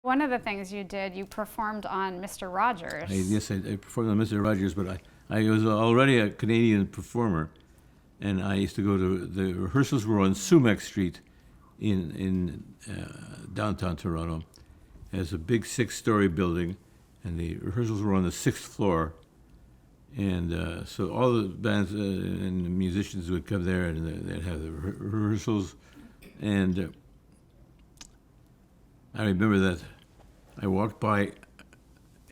One of the things you did, you performed on Mr. Rogers. I performed on Mr. Rogers, but I was already a Canadian performer, and I used to go to, the rehearsals were on Sumac Street in downtown Toronto. It's a big 6-story building, and the rehearsals were on the 6th floor. And so all the bands and the musicians would come there, and they'd have the rehearsals. And I remember that I walked by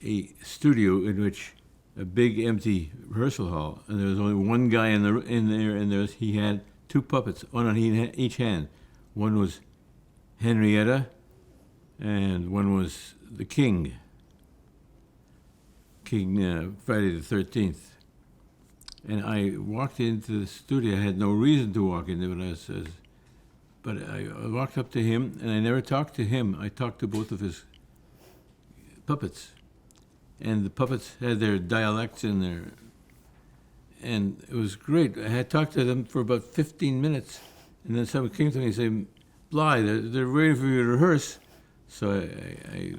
a studio in which a big empty rehearsal hall, and there was only one guy in there, and he had 2 puppets, one on each hand. One was Henrietta, and one was the King. Friday the 13th. And I walked into the studio. I had no reason to walk in there, but I walked up to him, and I never talked to him. I talked to both of his puppets. And the puppets had their dialects in there. And it was great. I had talked to them for about 15 minutes. And then someone came to me and said, Blye, they're waiting for you to rehearse. So I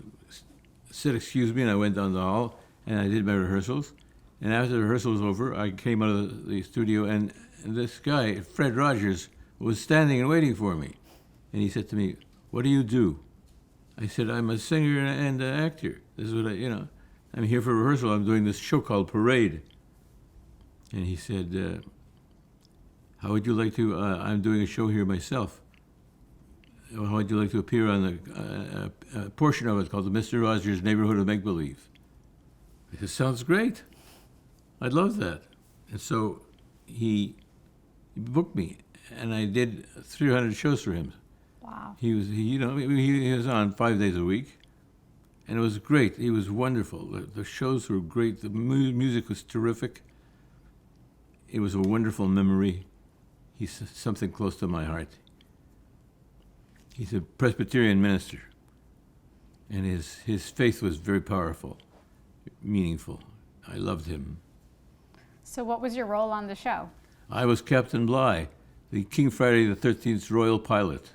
said, excuse me, and I went down the hall. And I did my rehearsals. And after the rehearsal was over, I came out of the studio, and this guy, Fred Rogers, was standing and waiting for me. And he said to me, what do you do? I said, I'm a singer and an actor. This is what I'm here for rehearsal. I'm doing this show called Parade. And he said, how would you like to, I'm doing a show here myself. How would you like to appear on a portion of it called the Mr. Rogers Neighborhood of Make-Believe? I said, sounds great. I'd love that. And so he booked me, and I did 300 shows for him. Wow. He was on 5 days a week, and it was great. He was wonderful. The shows were great. The music was terrific. It was a wonderful memory. He's something close to my heart. He's a Presbyterian minister, and his faith was very powerful, meaningful. I loved him. So what was your role on the show? I was Captain Blye, the King Friday the 13th royal pilot.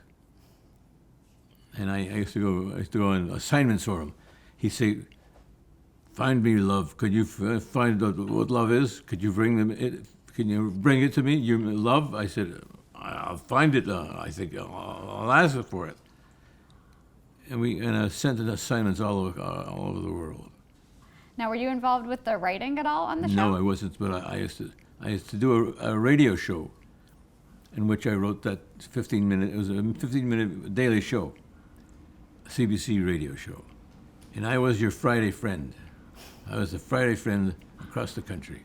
And I used to go on assignments for him. He'd say, find me love. Could you find out what love is? Could you bring can you bring it to me, your love? I said, I'll find it. I think I'll ask for it. And I sent assignments all over the world. Now, were you involved with the writing at all on the show? No, I wasn't, but I used to do a radio show in which I wrote that 15-minute, it was a 15-minute daily show, a CBC radio show. And I was your Friday friend. I was the Friday friend across the country.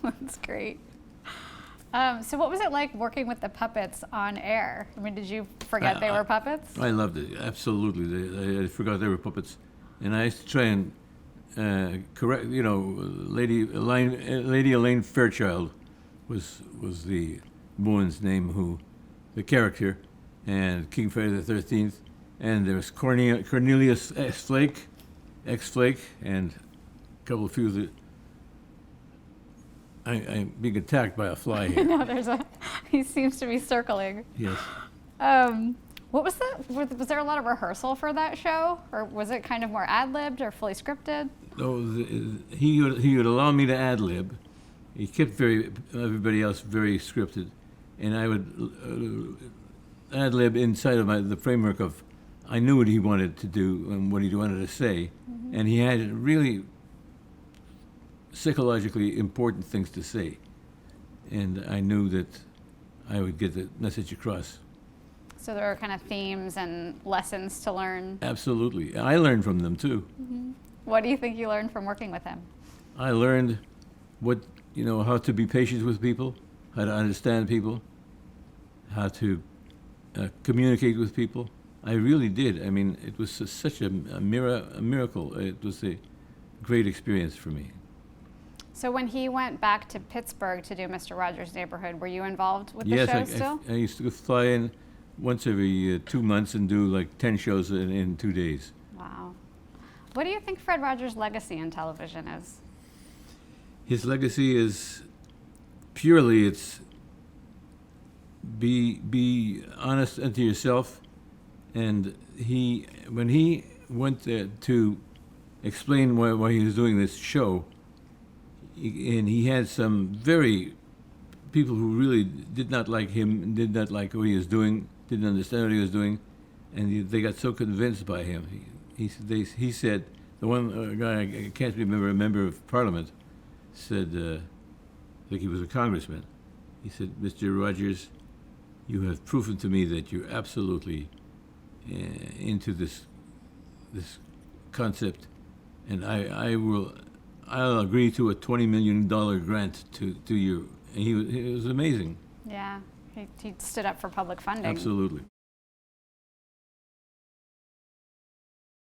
That's great. So what was it like working with the puppets on air? I mean, did you forget they were puppets? I loved it, absolutely. I forgot they were puppets. And I used to try and correct, Lady Elaine Fairchild was the woman's name, the character, and King Friday the 13th, and there was Cornelius X-Flake, and a couple of few that I'm being attacked by a fly here. No, he seems to be circling. Yes. What was was there a lot of rehearsal for that show, or was it kind of more ad-libbed or fully scripted? No, he would allow me to ad-lib. He kept everybody else very scripted, and I would ad-lib inside of the framework of, I knew what he wanted to do and what he wanted to say, and he had really psychologically important things to say, and I knew that I would get the message across. So there were kind of themes and lessons to learn. Absolutely. I learned from them too. Mm-hmm. What do you think you learned from working with him? I learned how to be patient with people, how to understand people, how to communicate with people. I really did. I mean, it was such a miracle. It was a great experience for me. So when he went back to Pittsburgh to do Mr. Rogers' Neighborhood, were you involved with the show still? I used to fly in once every 2 months and do like 10 shows in 2 days. Wow. What do you think Fred Rogers' legacy in television is? His legacy is purely, it's be honest unto yourself. And when he went to explain why he was doing this show, and he had some very people who really did not like him, did not like what he was doing, didn't understand what he was doing, and they got so convinced by him. He said, the one guy, I can't remember, a member of parliament, said, I think he was a congressman, he said, "Mr. Rogers, you have proven to me that you're absolutely into this concept, and I'll agree to a $20 million grant to you." And it was amazing. Yeah, he stood up for public funding. Absolutely.